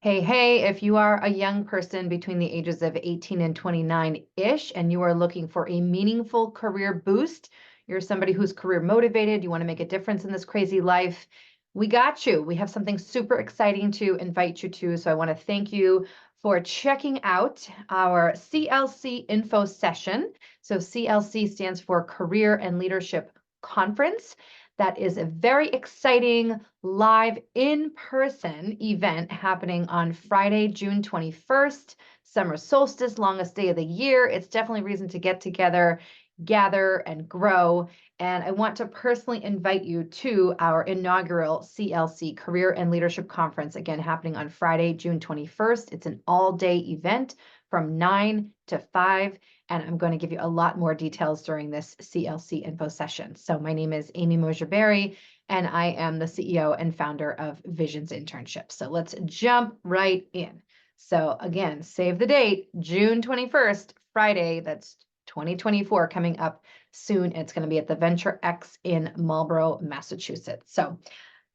Hey, if you are a young person between the ages of 18 and 29-ish, and you are looking for a meaningful career boost, you're somebody who's career motivated, you want to make a difference in this crazy life, we got you. We have something super exciting to invite you to. So I want to thank you for checking out our CLC info session. So CLC stands for Career and Leadership Conference. That is a very exciting live in-person event happening on Friday, June 21st, summer solstice, longest day of the year. It's definitely a reason to get together, gather, and grow. And I want to personally invite you to our inaugural CLC Career and Leadership Conference, again, happening on Friday, June 21st. It's an all-day event from 9 to 5. And I'm going to give you a lot more details during this CLC info session. So my name is Amy Mosier-Berry, and I am the CEO and founder of Visions Internships. So let's jump right in. So again, save the date, June 21st, Friday, that's 2024, coming up soon. It's going to be at the VentureX in Marlborough, Massachusetts. So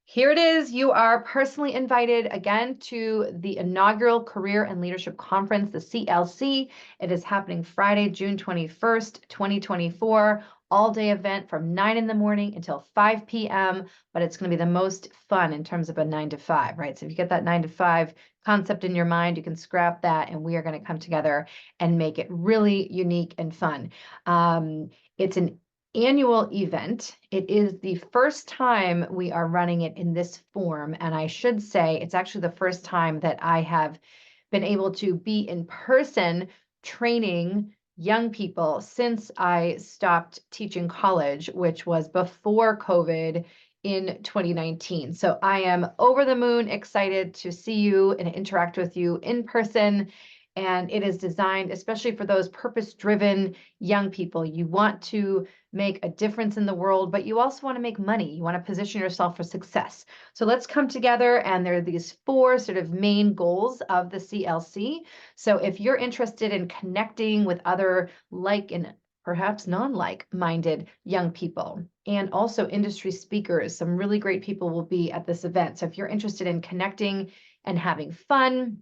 here it is. You are personally invited again to the inaugural Career and Leadership Conference, the CLC. It is happening Friday, June 21st, 2024, all-day event from 9 in the morning until 5 p.m., but it's going to be the most fun in terms of a 9 to 5, right? So if you get that 9 to 5 concept in your mind, you can scrap that, and we are going to come together and make it really unique and fun. It's an annual event. It is the first time we are running it in this form. And I should say it's actually the first time that I have been able to be in person training young people since I stopped teaching college, which was before COVID in 2019. So I am over the moon excited to see you and interact with you in person. And it is designed especially for those purpose-driven young people. You want to make a difference in the world, but you also want to make money. You want to position yourself for success. So let's come together, and there are these 4 sort of main goals of the CLC. So if you're interested in connecting with other like and perhaps non-like minded young people, and also industry speakers, some really great people will be at this event. So if you're interested in connecting and having fun,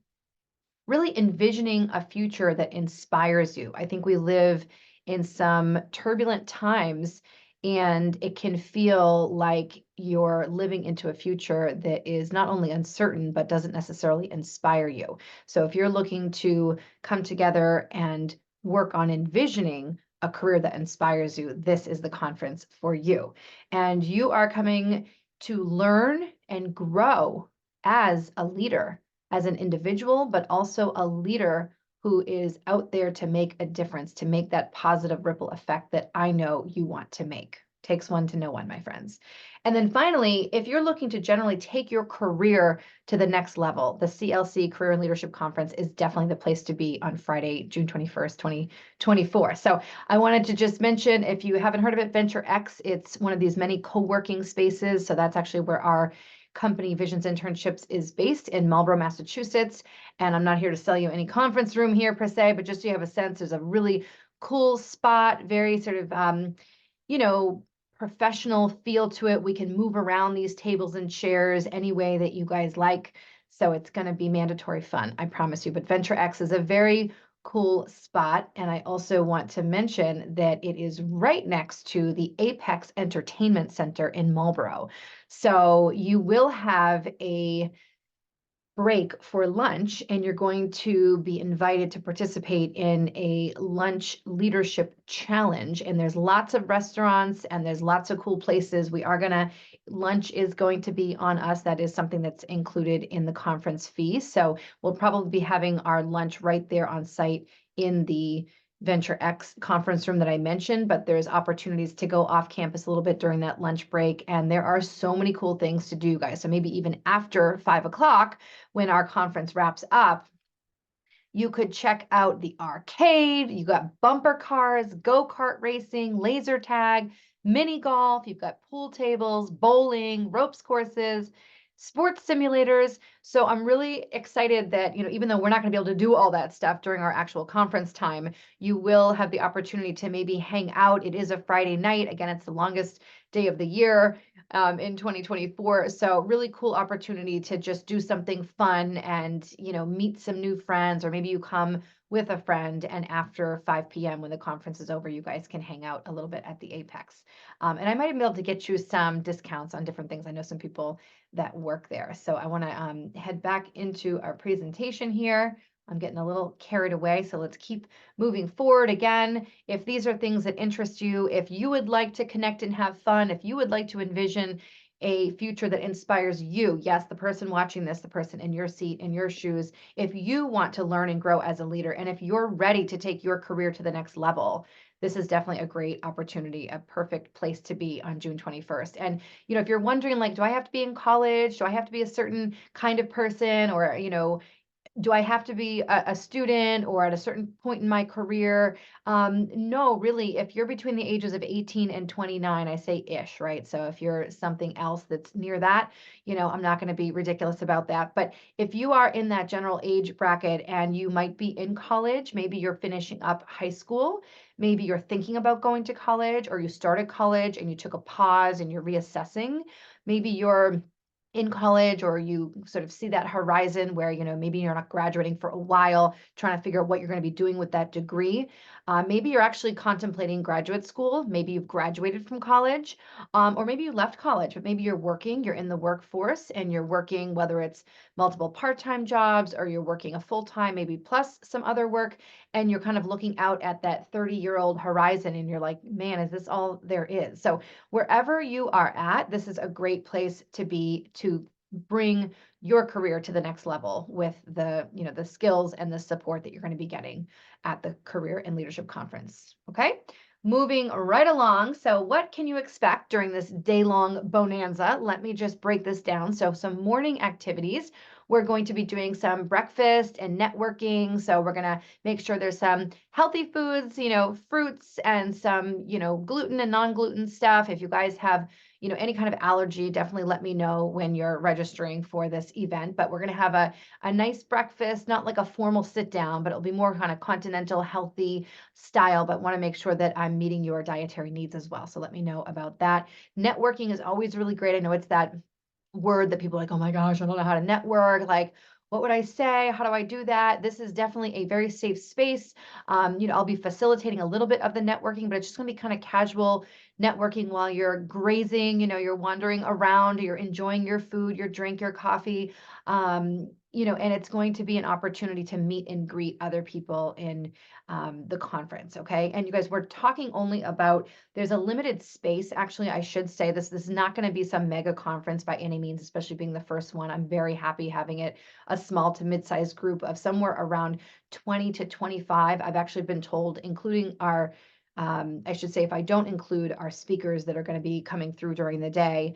really envisioning a future that inspires you. I think we live in some turbulent times, and it can feel like you're living into a future that is not only uncertain, but doesn't necessarily inspire you. So if you're looking to come together and work on envisioning a career that inspires you, this is the conference for you. And you are coming to learn and grow as a leader, as an individual, but also a leader who is out there to make a difference, to make that positive ripple effect that I know you want to make. Takes one to know one, my friends. And then finally, if you're looking to generally take your career to the next level, the CLC Career and Leadership Conference is definitely the place to be on Friday, June 21st, 2024. So I wanted to just mention, if you haven't heard of it, VentureX, it's one of these many co-working spaces. So that's actually where our company Visions Internships is based in Marlborough, Massachusetts. And I'm not here to sell you any conference room here per se, but just so you have a sense, there's a really cool spot, very sort of, professional feel to it. We can move around these tables and chairs any way that you guys like. So it's going to be mandatory fun, I promise you. But VentureX is a very cool spot. And I also want to mention that it is right next to the Apex Entertainment Center in Marlborough. So you will have a break for lunch, and you're going to be invited to participate in a lunch leadership challenge. And there's lots of restaurants and there's lots of cool places. Lunch is going to be on us. That is something that's included in the conference fee. So we'll probably be having our lunch right there on site in the VentureX conference room that I mentioned, but there's opportunities to go off campus a little bit during that lunch break. And there are so many cool things to do, guys. So maybe even after 5 o'clock, when our conference wraps up, you could check out the arcade. You got bumper cars, go-kart racing, laser tag, mini golf. You've got pool tables, bowling, ropes courses, sports simulators. So I'm really excited that, even though we're not going to be able to do all that stuff during our actual conference time, you will have the opportunity to maybe hang out. It is a Friday night. Again, it's the longest day of the year in 2024. So really cool opportunity to just do something fun and, meet some new friends, or maybe you come with a friend and after 5 p.m. when the conference is over, you guys can hang out a little bit at the Apex. And I might be able to get you some discounts on different things. I know some people that work there. So I want to head back into our presentation here. I'm getting a little carried away, so let's keep moving forward. Again, if these are things that interest you, if you would like to connect and have fun, if you would like to envision a future that inspires you, yes, the person watching this, the person in your seat, in your shoes, if you want to learn and grow as a leader, and if you're ready to take your career to the next level, this is definitely a great opportunity, a perfect place to be on June 21st. And, if you're wondering, like, do I have to be in college? Do I have to be a certain kind of person? Or, do I have to be a student or at a certain point in my career? No, really, if you're between the ages of 18 and 29, I say ish, right? So if you're something else that's near that, I'm not going to be ridiculous about that. But if you are in that general age bracket and you might be in college, maybe you're finishing up high school, maybe you're thinking about going to college, or you started college and you took a pause and you're reassessing, maybe you're in college, or you sort of see that horizon where, maybe you're not graduating for a while, trying to figure out what you're going to be doing with that degree. Maybe you're actually contemplating graduate school. Maybe you've graduated from college, or maybe you left college, but maybe you're working, you're in the workforce and you're working, whether it's multiple part-time jobs or you're working a full-time, maybe plus some other work, and you're kind of looking out at that 30-year-old horizon and you're like, man, is this all there is? So wherever you are at, this is a great place to be, to bring your career to the next level with the skills and the support that you're going to be getting at the Career and Leadership Conference. Okay. Moving right along. So what can you expect during this day-long bonanza? Let me just break this down. So some morning activities. We're going to be doing some breakfast and networking. So we're going to make sure there's some healthy foods, fruits and some, gluten and non-gluten stuff. If you guys have, any kind of allergy, definitely let me know when you're registering for this event. But we're going to have a nice breakfast, not like a formal sit down, but it'll be more kind of continental, healthy style, but want to make sure that I'm meeting your dietary needs as well. So let me know about that. Networking is always really great. I know it's that word that people are like, oh my gosh, I don't know how to network. Like, what would I say? How do I do that? This is definitely a very safe space. I'll be facilitating a little bit of the networking, but it's just going to be kind of casual networking while you're grazing, you're wandering around, you're enjoying your food, your drink, your coffee. And it's going to be an opportunity to meet and greet other people in the conference. Okay. And you guys, we're talking only about, there's a limited space. Actually, I should say this is not going to be some mega conference by any means, especially being the first one. I'm very happy having it a small to mid-sized group of somewhere around 20 to 25. I've actually been told, including our, I should say, if I don't include our speakers that are going to be coming through during the day,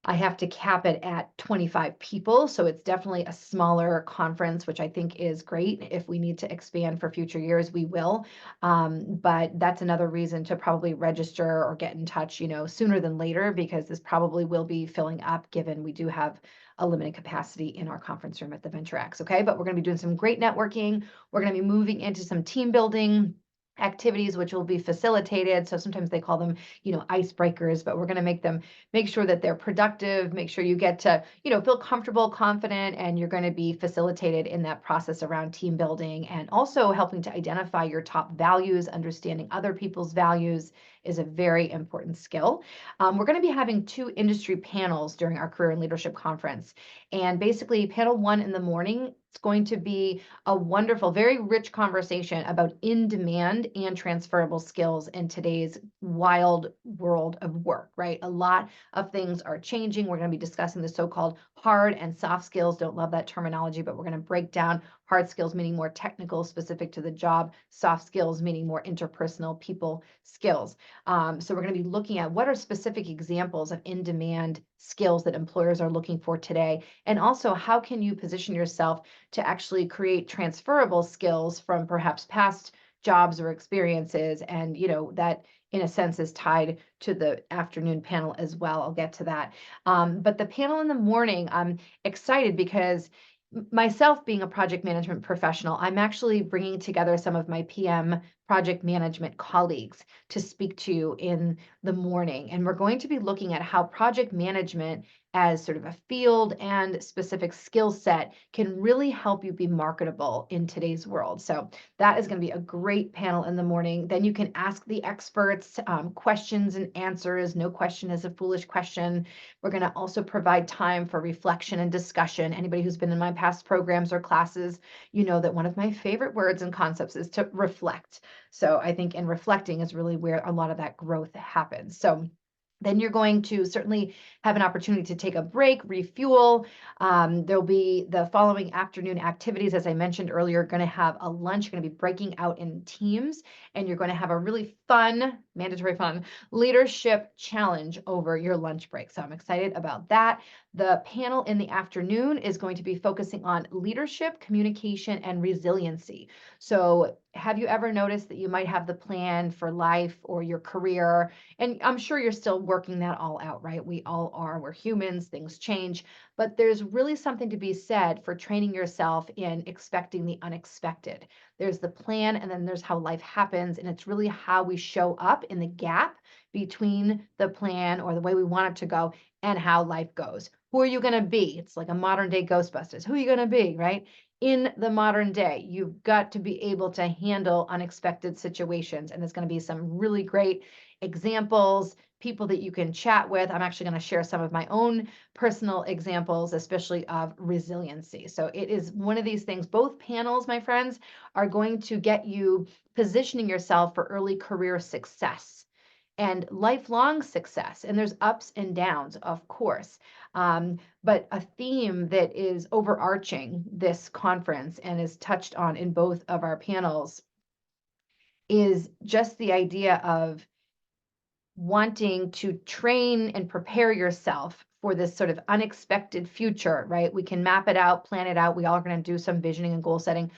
I have to cap it at 25 people. So it's definitely a smaller conference, which I think is great. If we need to expand for future years, we will. But that's another reason to probably register or get in touch, sooner than later, because this probably will be filling up, given we do have a limited capacity in our conference room at the VentureX. Okay. But we're going to be doing some great networking. We're going to be moving into some team building activities, which will be facilitated. So sometimes they call them, icebreakers, but we're going to make sure that they're productive, make sure you get to, feel comfortable, confident, and you're going to be facilitated in that process around team building, and also helping to identify your top values. Understanding other people's values is a very important skill. We're going to be having 2 industry panels during our Career and Leadership Conference. And basically panel 1 in the morning, it's going to be a wonderful, very rich conversation about in-demand and transferable skills in today's wild world of work, right? A lot of things are changing. We're going to be discussing the so-called hard and soft skills. Don't love that terminology, but we're going to break down hard skills, meaning more technical, specific to the job, soft skills, meaning more interpersonal people skills. So we're going to be looking at what are specific examples of in-demand skills that employers are looking for today, and also how can you position yourself to actually create transferable skills from perhaps past jobs or experiences. And, that in a sense is tied to the afternoon panel as well. I'll get to that. But the panel in the morning, I'm excited because myself being a project management professional, I'm actually bringing together some of my PM project management colleagues to speak to in the morning. And we're going to be looking at how project management as sort of a field and specific skill set can really help you be marketable in today's world. So that is going to be a great panel in the morning. Then you can ask the experts questions and answers. No question is a foolish question. We're going to also provide time for reflection and discussion. Anybody who's been in my past programs or classes, you know that one of my favorite words and concepts is to reflect. So I think in reflecting is really where a lot of that growth happens. So then you're going to certainly have an opportunity to take a break, refuel. There'll be the following afternoon activities. As I mentioned earlier, going to have a lunch. You're going to be breaking out in teams, and you're going to have a really fun, mandatory fun leadership challenge over your lunch break. So I'm excited about that. The panel in the afternoon is going to be focusing on leadership, communication, and resiliency. So have you ever noticed that you might have the plan for life or your career? And I'm sure you're still working that all out, right? We all are. We're humans, things change. But there's really something to be said for training yourself in expecting the unexpected. There's the plan, and then there's how life happens. And it's really how we show up in the gap between the plan or the way we want it to go and how life goes. Who are you going to be? It's like a modern day Ghostbusters. Who are you going to be, right? In the modern day, you've got to be able to handle unexpected situations. And there's going to be some really great examples, people that you can chat with. I'm actually going to share some of my own personal examples, especially of resiliency. So it is one of these things. Both panels, my friends, are going to get you positioning yourself for early career success and lifelong success. And there's ups and downs, of course. But a theme that is overarching this conference and is touched on in both of our panels is just the idea of wanting to train and prepare yourself for this sort of unexpected future, right? We can map it out, plan it out. We all are going to do some visioning and goal setting,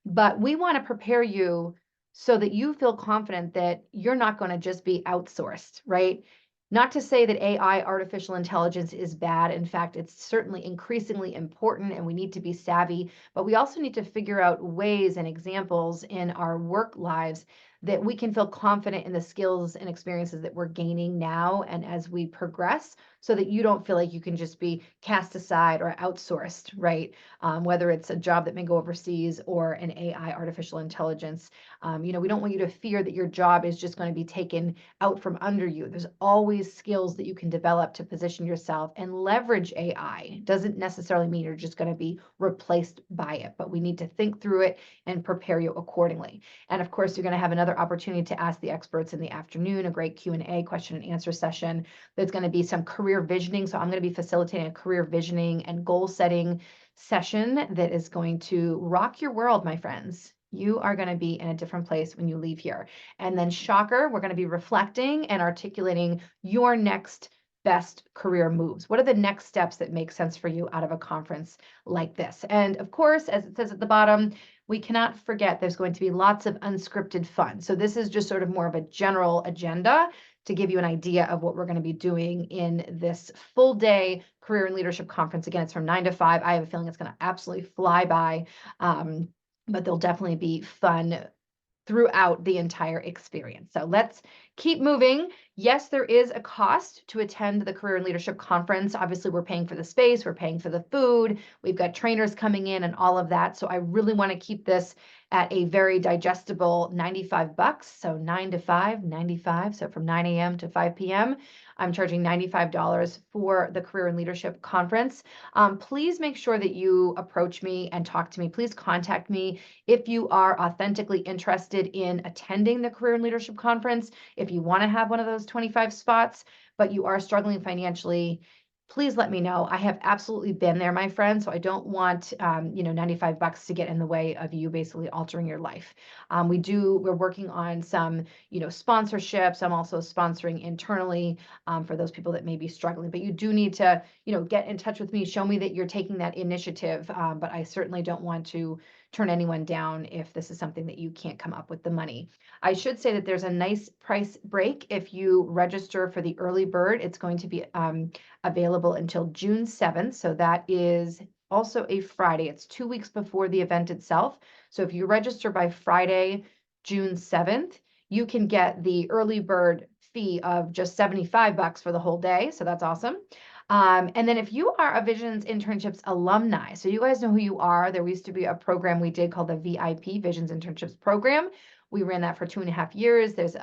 but we want to prepare you so that you feel confident that you're not going to just be outsourced, right? Not to say that AI, artificial intelligence, is bad. In fact, it's certainly increasingly important and we need to be savvy, but we also need to figure out ways and examples in our work lives that we can feel confident in the skills and experiences that we're gaining now and as we progress, so that you don't feel like you can just be cast aside or outsourced, right? Whether it's a job that may go overseas or an AI, artificial intelligence. We don't want you to fear that your job is just going to be taken out from under you. There's always skills that you can develop to position yourself and leverage AI. Doesn't necessarily mean you're just going to be replaced by it, but we need to think through it and prepare you accordingly. And of course, you're going to have another opportunity to ask the experts in the afternoon, a great Q&A, question and answer session. There's going to be some career visioning. So I'm going to be facilitating a career visioning and goal setting session that is going to rock your world, my friends. You are going to be in a different place when you leave here. And then shocker, we're going to be reflecting and articulating your next best career moves. What are the next steps that make sense for you out of a conference like this? And of course, as it says at the bottom, we cannot forget there's going to be lots of unscripted fun. So this is just sort of more of a general agenda to give you an idea of what we're going to be doing in this full day career and leadership conference. Again, it's from 9 to 5. I have a feeling it's going to absolutely fly by, but there'll definitely be fun throughout the entire experience. So let's keep moving. Yes, there is a cost to attend the Career and Leadership Conference. Obviously, we're paying for the space, we're paying for the food, we've got trainers coming in and all of that. So I really want to keep this at a very digestible $95. So 9 to 5, 95. So from 9 a.m. to 5 p.m., I'm charging $95 for the Career and Leadership Conference. Please make sure that you approach me and talk to me. Please contact me if you are authentically interested in attending the Career and Leadership Conference. If you want to have one of those 25 spots, but you are struggling financially, please let me know. I have absolutely been there, my friend. So I don't want, $95 to get in the way of you basically altering your life. We're working on some, sponsorships. I'm also sponsoring internally for those people that may be struggling, but you do need to, get in touch with me, show me that you're taking that initiative. But I certainly don't want to turn anyone down if this is something that you can't come up with the money. I should say that there's a nice price break if you register for the early bird. It's going to be available until June 7th. So that is also a Friday. It's 2 weeks before the event itself. So if you register by Friday, June 7th, you can get the early bird fee of just $75 for the whole day. So that's awesome. And then if you are a Visions Internships alumni, so you guys know who you are. There used to be a program we did called the VIP Visions Internships Program. We ran that for 2.5 years. There's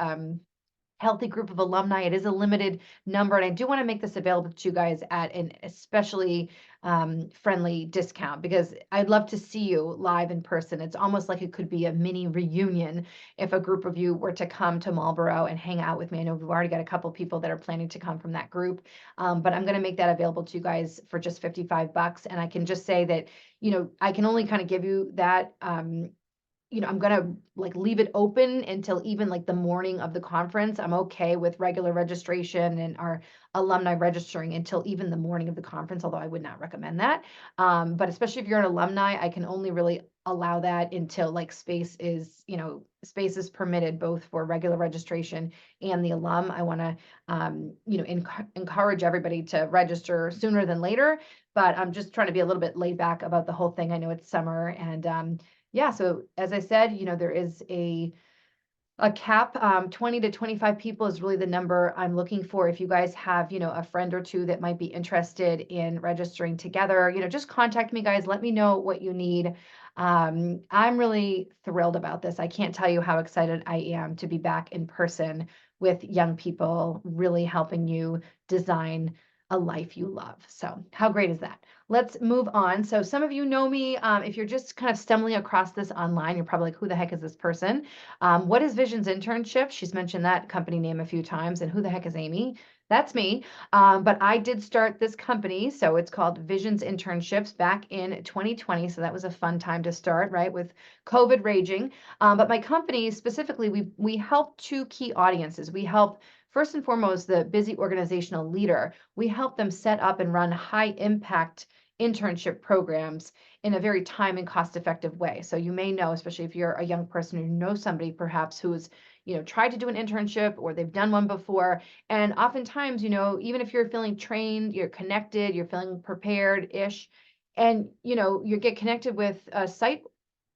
healthy group of alumni. It is a limited number, and I do want to make this available to you guys at an especially friendly discount, because I'd love to see you live in person. It's almost like it could be a mini reunion if a group of you were to come to Marlborough and hang out with me. I know we've already got a couple people that are planning to come from that group, but I'm going to make that available to you guys for just $55. And I can just say that, I can only kind of give you that I'm gonna like leave it open until even like the morning of the conference. I'm okay with regular registration and our alumni registering until even the morning of the conference, although I would not recommend that. But especially if you're an alumni, I can only really allow that until like space is permitted both for regular registration and the alum. I want to, encourage everybody to register sooner than later, but I'm just trying to be a little bit laid back about the whole thing. I know it's summer, and yeah, so as I said, there is a cap. 20 to 25 people is really the number I'm looking for. If you guys have, a friend or two that might be interested in registering together, just contact me, guys. Let me know what you need. I'm really thrilled about this. I can't tell you how excited I am to be back in person with young people, really helping you design a life you love. So how great is that? Let's move on. So some of you know me. If you're just kind of stumbling across this online, you're probably like, who the heck is this person? What is Visions Internship? She's mentioned that company name a few times. And who the heck is Amy? That's me. But I did start this company. So it's called Visions Internships back in 2020. So that was a fun time to start, right? With COVID raging. But my company specifically, we help two key audiences. We help first and foremost the busy organizational leader. We help them set up and run high impact internship programs in a very time and cost effective way. So you may know, especially if you're a young person who knows somebody perhaps who's, tried to do an internship or they've done one before. And oftentimes, even if you're feeling trained, you're connected, you're feeling prepared-ish, and, you get connected with a site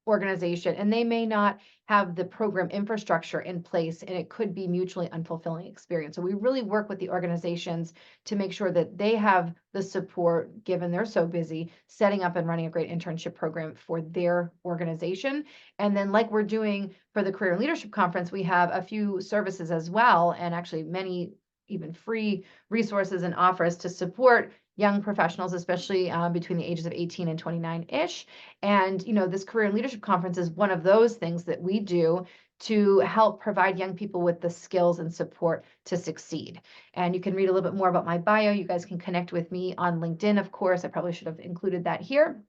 organization and they may not have the program infrastructure in place, and it could be mutually unfulfilling experience. So we really work with the organizations to make sure that they have the support, given they're so busy setting up and running a great internship program for their organization. And then like we're doing for the Career and Leadership Conference, we have a few services as well, and actually many even free resources and offers to support young professionals, especially between the ages of 18 and 29-ish. And, this Career and Leadership Conference is one of those things that we do to help provide young people with the skills and support to succeed. And you can read a little bit more about my bio. You guys can connect with me on LinkedIn, of course. I probably should have included that here.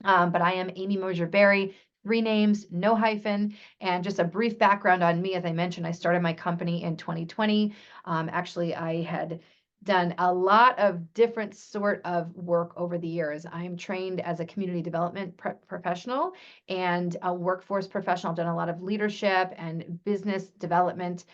But I am Amy Mosier-Berry, 3 names, no hyphen, and just a brief background on me. As I mentioned, I started my company in 2020. Actually, I had done a lot of different sort of work over the years. I am trained as a community development professional and a workforce professional. I've done a lot of leadership and business development.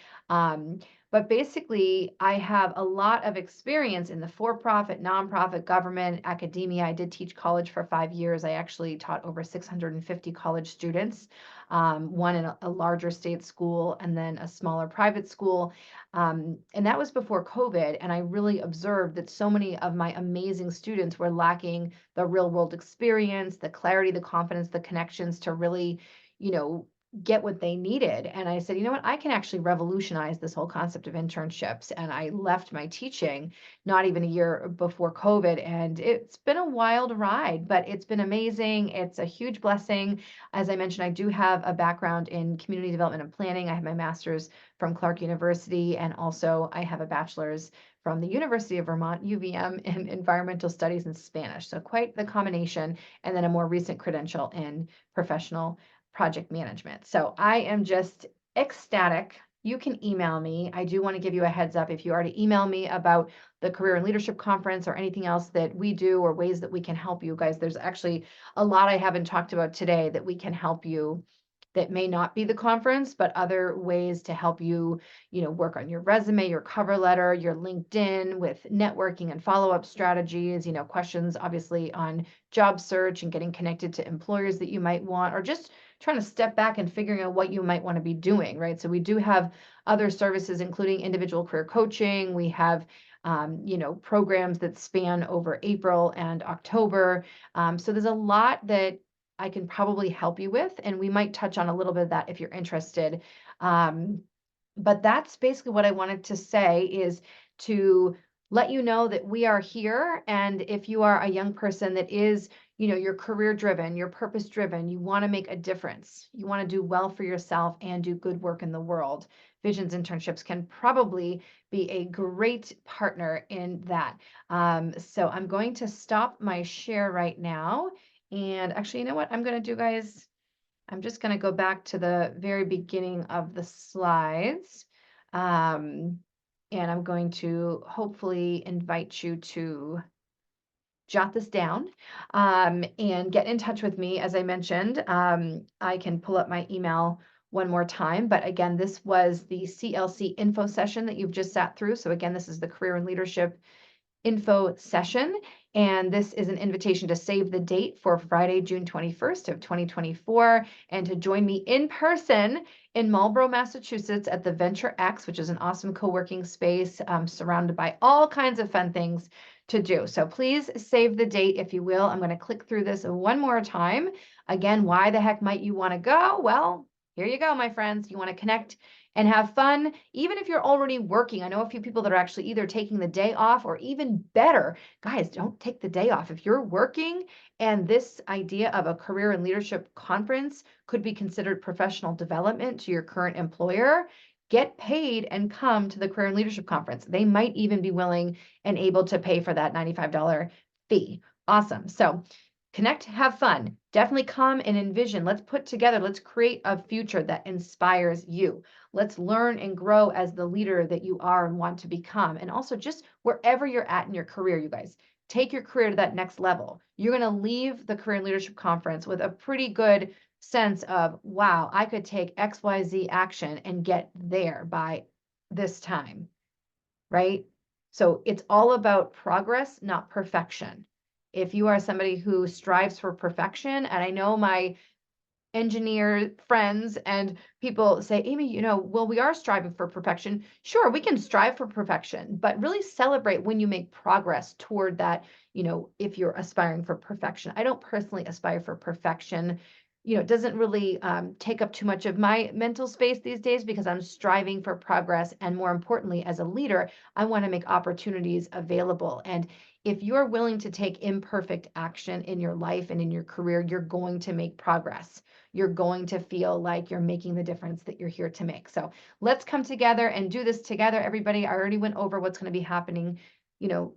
But basically, I have a lot of experience in the for-profit, nonprofit, government, academia. I did teach college for 5 years. I actually taught over 650 college students, one in a larger state school and then a smaller private school. And that was before COVID. And I really observed that so many of my amazing students were lacking the real world experience, the clarity, the confidence, the connections to really, get what they needed. And I said, you know what, I can actually revolutionize this whole concept of internships. And I left my teaching not even a year before COVID. And it's been a wild ride, but it's been amazing. It's a huge blessing. As I mentioned, I do have a background in community development and planning. I have my master's from Clark University, and also I have a bachelor's from the University of Vermont, UVM, in environmental studies and Spanish. So quite the combination, and then a more recent credential in professional project management. So I am just ecstatic. You can email me. I do want to give you a heads up. If you already email me about the Career and Leadership Conference or anything else that we do or ways that we can help you guys, there's actually a lot I haven't talked about today that we can help you that may not be the conference, but other ways to help you, work on your resume, your cover letter, your LinkedIn with networking and follow-up strategies, questions obviously on job search and getting connected to employers that you might want, or just trying to step back and figuring out what you might want to be doing, right? So we do have other services, including individual career coaching. We have programs that span over April and October. So there's a lot that I can probably help you with, and we might touch on a little bit of that if you're interested. But that's basically what I wanted to say, is to let you know that we are here. And if you are a young person that is, you're career driven, you're purpose driven, you want to make a difference, you want to do well for yourself and do good work in the world, Visions Internships can probably be a great partner in that. So I'm going to stop my share right now. And actually, you know what I'm going to do, guys? I'm just going to go back to the very beginning of the slides. And I'm going to hopefully invite you to jot this down and get in touch with me. As I mentioned, I can pull up my email one more time. But again, this was the CLC info session that you've just sat through. So again, this is the Career and Leadership info session, and this is an invitation to save the date for Friday, June 21st of 2024, and to join me in person in Marlborough, Massachusetts at the VentureX, which is an awesome co-working space surrounded by all kinds of fun things to do. So please save the date if you will. I'm going to click through this one more time. Again, why the heck might you want to go? Well, here you go, my friends. You want to connect and have fun, even if you're already working. I know a few people that are actually either taking the day off, or even better, guys, don't take the day off. If you're working and this idea of a career and leadership conference could be considered professional development to your current employer, get paid and come to the Career and Leadership Conference. They might even be willing and able to pay for that $95 fee. Awesome. So connect, have fun. Definitely come and envision. Let's put together, let's create a future that inspires you. Let's learn and grow as the leader that you are and want to become. And also just wherever you're at in your career, you guys, take your career to that next level. You're going to leave the Career and Leadership Conference with a pretty good sense of, wow, I could take XYZ action and get there by this time, right? So it's all about progress, not perfection. If you are somebody who strives for perfection, and I know my engineer friends and people say, Amy, well, we are striving for perfection. Sure, we can strive for perfection, but really celebrate when you make progress toward that, if you're aspiring for perfection. I don't personally aspire for perfection. It doesn't really take up too much of my mental space these days, because I'm striving for progress. And more importantly, as a leader, I want to make opportunities available. And if you're willing to take imperfect action in your life and in your career, you're going to make progress. You're going to feel like you're making the difference that you're here to make. So let's come together and do this together, everybody. I already went over what's going to be happening,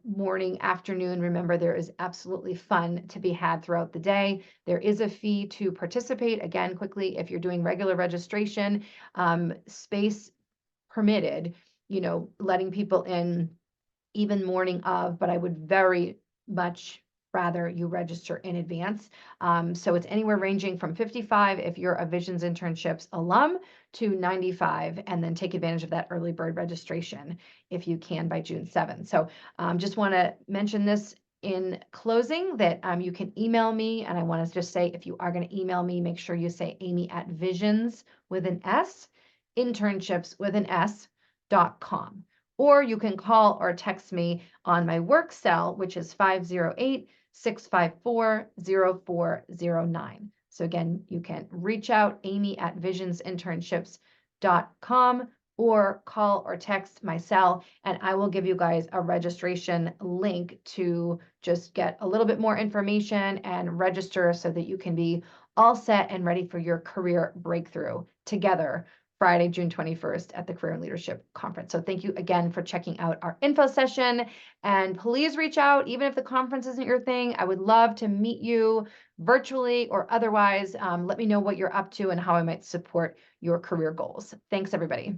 morning, afternoon. Remember, there is absolutely fun to be had throughout the day. There is a fee to participate. Again, quickly, if you're doing regular registration, space permitted, letting people in even morning of, but I would very much rather you register in advance. So it's anywhere ranging from $55 if you're a Visions Internships alum to $95, and then take advantage of that early bird registration if you can by June 7th. So just want to mention this in closing, that you can email me, and I want to just say, if you are going to email me, make sure you say Amy@visions with an S, internships with an S.com. Or you can call or text me on my work cell, which is 508-654-0409. So again, you can reach out, Amy@visionsinternships.com, or call or text my cell, and I will give you guys a registration link to just get a little bit more information and register, so that you can be all set and ready for your career breakthrough together Friday, June 21st at the Career and Leadership Conference. So thank you again for checking out our info session, and please reach out. Even if the conference isn't your thing, I would love to meet you virtually or otherwise. Let me know what you're up to and how I might support your career goals. Thanks, everybody.